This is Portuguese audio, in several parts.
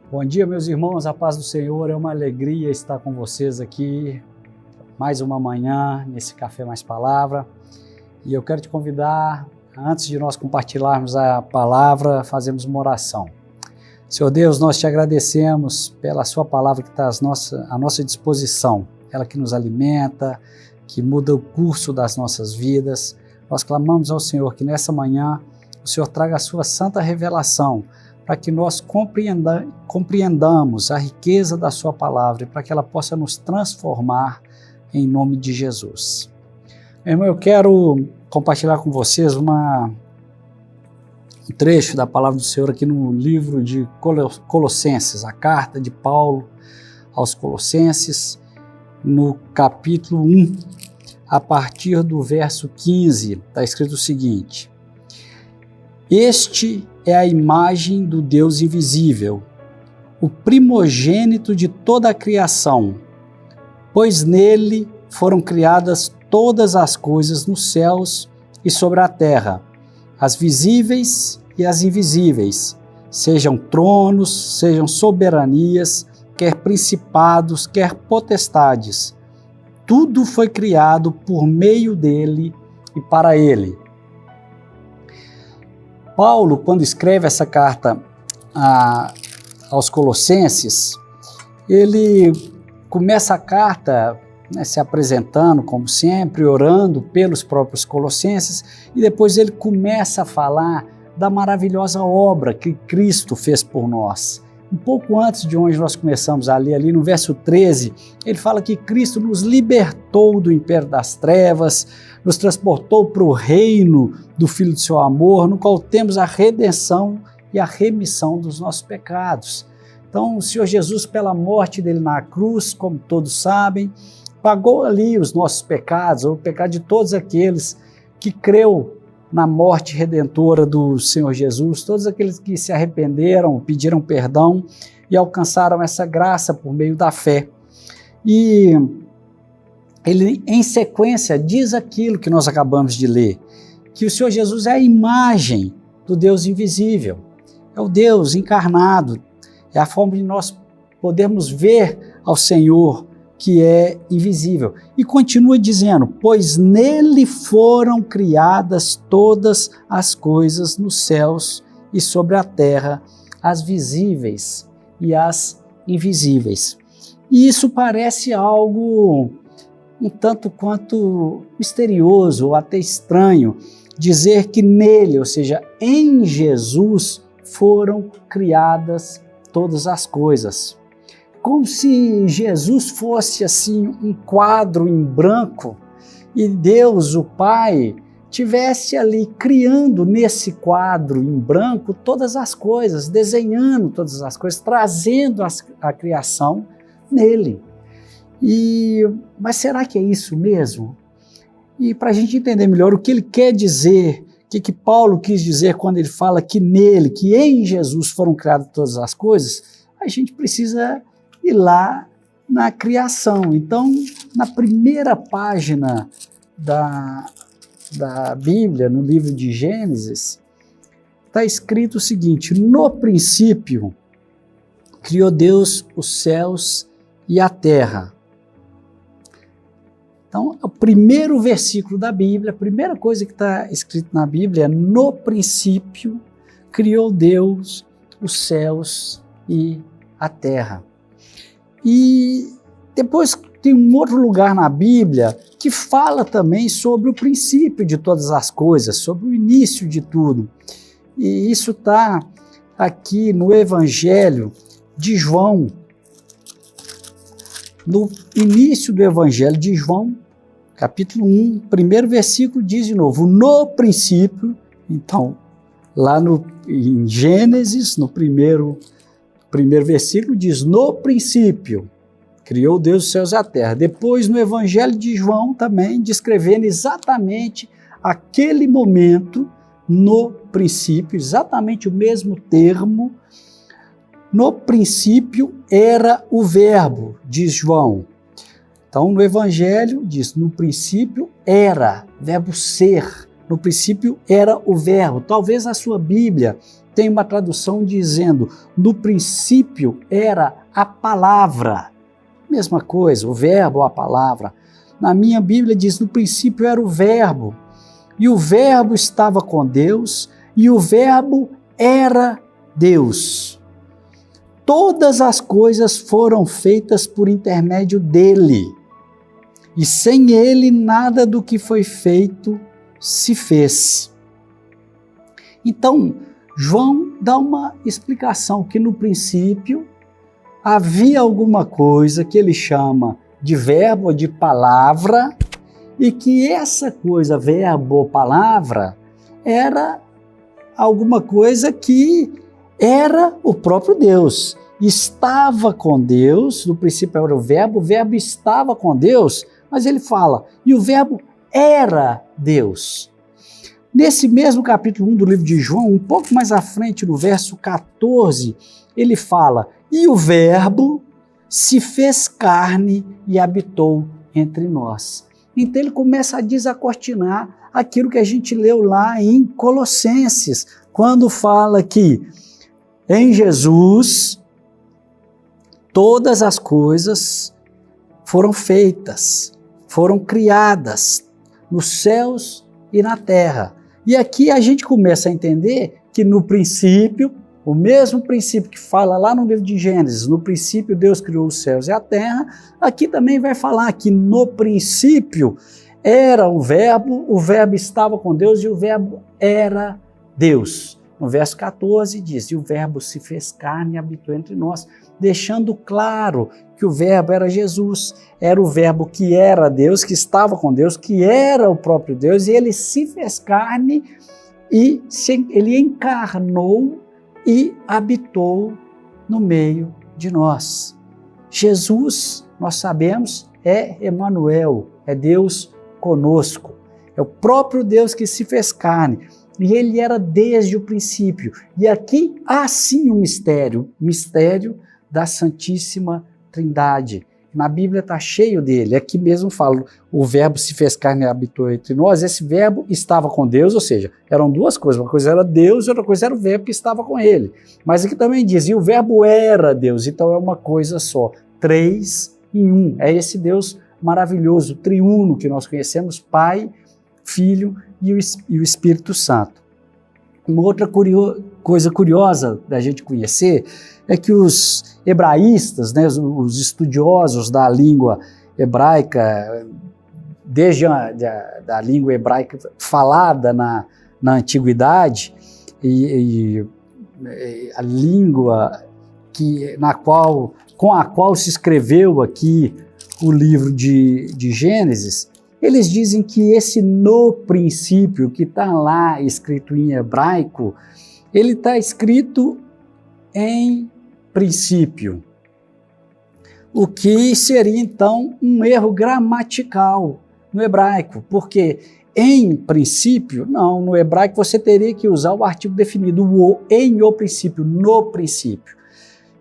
Bom dia, meus irmãos, a paz do Senhor, é uma alegria estar com vocês aqui, mais uma manhã, nesse Café Mais Palavra, e eu quero te convidar, antes de nós compartilharmos a palavra, fazermos uma oração. Senhor Deus, nós te agradecemos pela sua palavra que está à nossa disposição, ela que nos alimenta, que muda o curso das nossas vidas. Nós clamamos ao Senhor que nessa manhã o Senhor traga a sua santa revelação, para que nós compreendamos a riqueza da sua palavra e para que ela possa nos transformar em nome de Jesus. Meu irmão, eu quero compartilhar com vocês um trecho da palavra do Senhor aqui no livro de Colossenses, a carta de Paulo aos Colossenses, no capítulo 1, a partir do verso 15, está escrito o seguinte: Este é a imagem do Deus invisível, o primogênito de toda a criação, pois nele foram criadas todas as coisas nos céus e sobre a terra, as visíveis e as invisíveis, sejam tronos, sejam soberanias, quer principados, quer potestades. Tudo foi criado por meio dele e para ele. Paulo, quando escreve essa carta aos Colossenses, ele começa a carta se apresentando, como sempre, orando pelos próprios colossenses, e depois ele começa a falar da maravilhosa obra que Cristo fez por nós. Um pouco antes de onde nós começamos a ler, ali no verso 13, ele fala que Cristo nos libertou do império das trevas, nos transportou para o reino do Filho do seu amor, no qual temos a redenção e a remissão dos nossos pecados. Então, o Senhor Jesus, pela morte dele na cruz, como todos sabem, pagou ali os nossos pecados, o pecado de todos aqueles que creu na morte redentora do Senhor Jesus, todos aqueles que se arrependeram, pediram perdão e alcançaram essa graça por meio da fé. E ele, em sequência, diz aquilo que nós acabamos de ler, que o Senhor Jesus é a imagem do Deus invisível, é o Deus encarnado, é a forma de nós podermos ver ao Senhor, que é invisível. E continua dizendo, pois nele foram criadas todas as coisas nos céus e sobre a terra, as visíveis e as invisíveis. E isso parece algo um tanto quanto misterioso ou até estranho, dizer que nele, ou seja, em Jesus, foram criadas todas as coisas. Como se Jesus fosse assim um quadro em branco e Deus, o Pai, tivesse ali criando nesse quadro em branco todas as coisas, desenhando todas as coisas, trazendo a criação nele. Mas será que é isso mesmo? E para a gente entender melhor o que ele quer dizer, o que Paulo quis dizer quando ele fala que nele, que em Jesus foram criadas todas as coisas, a gente precisa ir lá na criação. Então, na primeira página da Bíblia, no livro de Gênesis, está escrito o seguinte: no princípio, criou Deus os céus e a terra. Então, o primeiro versículo da Bíblia, a primeira coisa que está escrito na Bíblia é: no princípio, criou Deus os céus e a terra. E depois tem um outro lugar na Bíblia que fala também sobre o princípio de todas as coisas, sobre o início de tudo. E isso está aqui no Evangelho de João. No início do Evangelho de João, capítulo 1, primeiro versículo diz de novo, no princípio. Então, lá em Gênesis, no primeiro versículo diz, no princípio, criou Deus os céus e a terra. Depois, no Evangelho de João, também, descrevendo exatamente aquele momento, no princípio, exatamente o mesmo termo, no princípio era o verbo, diz João. Então, no Evangelho, diz, no princípio era, verbo ser, No princípio era o Verbo. Talvez a sua Bíblia tenha uma tradução dizendo: no princípio era a palavra. Mesma coisa, o Verbo ou a palavra. Na minha Bíblia diz: no princípio era o Verbo. E o Verbo estava com Deus, e o Verbo era Deus. Todas as coisas foram feitas por intermédio dele. E sem ele, nada do que foi feito se fez. Então, João dá uma explicação que no princípio havia alguma coisa que ele chama de verbo ou de palavra, e que essa coisa, verbo ou palavra, era alguma coisa que era o próprio Deus. Estava com Deus, no princípio era o verbo estava com Deus, mas ele fala, e o verbo era Deus. Nesse mesmo capítulo 1 do livro de João, um pouco mais à frente, no verso 14, ele fala, e o verbo se fez carne e habitou entre nós. Então ele começa a desacortinar aquilo que a gente leu lá em Colossenses, quando fala que em Jesus todas as coisas foram feitas, foram criadas nos céus e na terra. E aqui a gente começa a entender que no princípio, o mesmo princípio que fala lá no livro de Gênesis, no princípio Deus criou os céus e a terra, aqui também vai falar que no princípio era o verbo estava com Deus e o verbo era Deus. No verso 14 diz, e o verbo se fez carne e habitou entre nós, deixando claro que o verbo era Jesus, era o verbo que era Deus, que estava com Deus, que era o próprio Deus, e ele se fez carne e ele encarnou e habitou no meio de nós. Jesus, nós sabemos, é Emanuel, é Deus conosco, é o próprio Deus que se fez carne, e ele era desde o princípio. E aqui há sim um mistério da Santíssima Trindade. Na Bíblia está cheio dele, aqui mesmo fala, o verbo se fez carne e habitou entre nós, esse verbo estava com Deus, ou seja, eram duas coisas, uma coisa era Deus e outra coisa era o verbo que estava com ele. Mas aqui também diz, e o verbo era Deus, então é uma coisa só, 3 em 1, é esse Deus maravilhoso, triuno que nós conhecemos, Pai, Filho e o Espírito Santo. Uma outra coisa curiosa da gente conhecer é que os hebraístas, né, os estudiosos da língua hebraica, desde da língua hebraica falada na antiguidade, e a língua com a qual se escreveu aqui o livro de Gênesis, eles dizem que esse no princípio, que está lá escrito em hebraico, ele está escrito em princípio, o que seria então um erro gramatical no hebraico, porque em princípio, não, no hebraico você teria que usar o artigo definido, o, em o princípio, no princípio.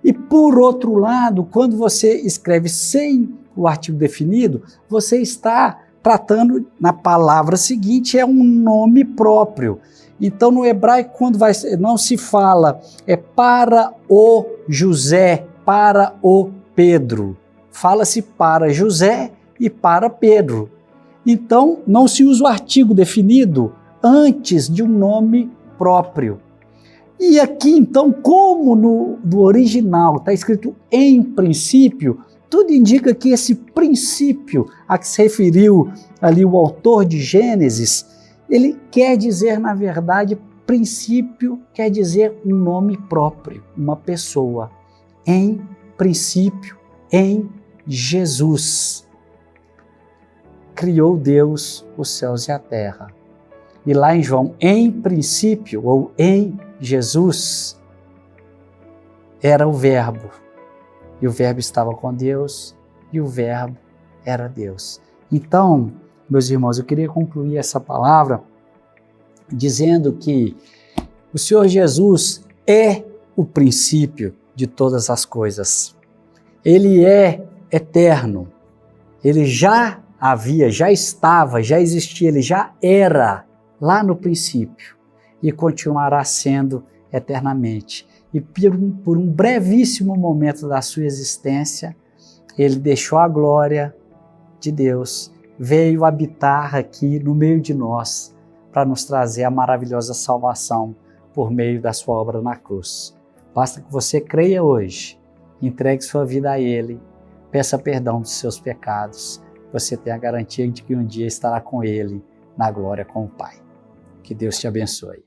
E por outro lado, quando você escreve sem o artigo definido, você está tratando na palavra seguinte, é um nome próprio. Então, no hebraico, quando não se fala para o José, para o Pedro. Fala-se para José e para Pedro. Então, não se usa o artigo definido antes de um nome próprio. E aqui, então, como no original está escrito em princípio, tudo indica que esse princípio a que se referiu ali o autor de Gênesis, ele quer dizer, na verdade, princípio quer dizer um nome próprio, uma pessoa. Em princípio, em Jesus, criou Deus os céus e a terra. E lá em João, em princípio, ou em Jesus, era o Verbo. E o Verbo estava com Deus, e o Verbo era Deus. Então, meus irmãos, eu queria concluir essa palavra dizendo que o Senhor Jesus é o princípio de todas as coisas. Ele é eterno. Ele já havia, já estava, já existia, ele já era lá no princípio e continuará sendo eternamente. E por um brevíssimo momento da sua existência, ele deixou a glória de Deus, veio habitar aqui no meio de nós para nos trazer a maravilhosa salvação por meio da sua obra na cruz. Basta que você creia hoje, entregue sua vida a Ele, peça perdão dos seus pecados, você tem a garantia de que um dia estará com Ele na glória com o Pai. Que Deus te abençoe.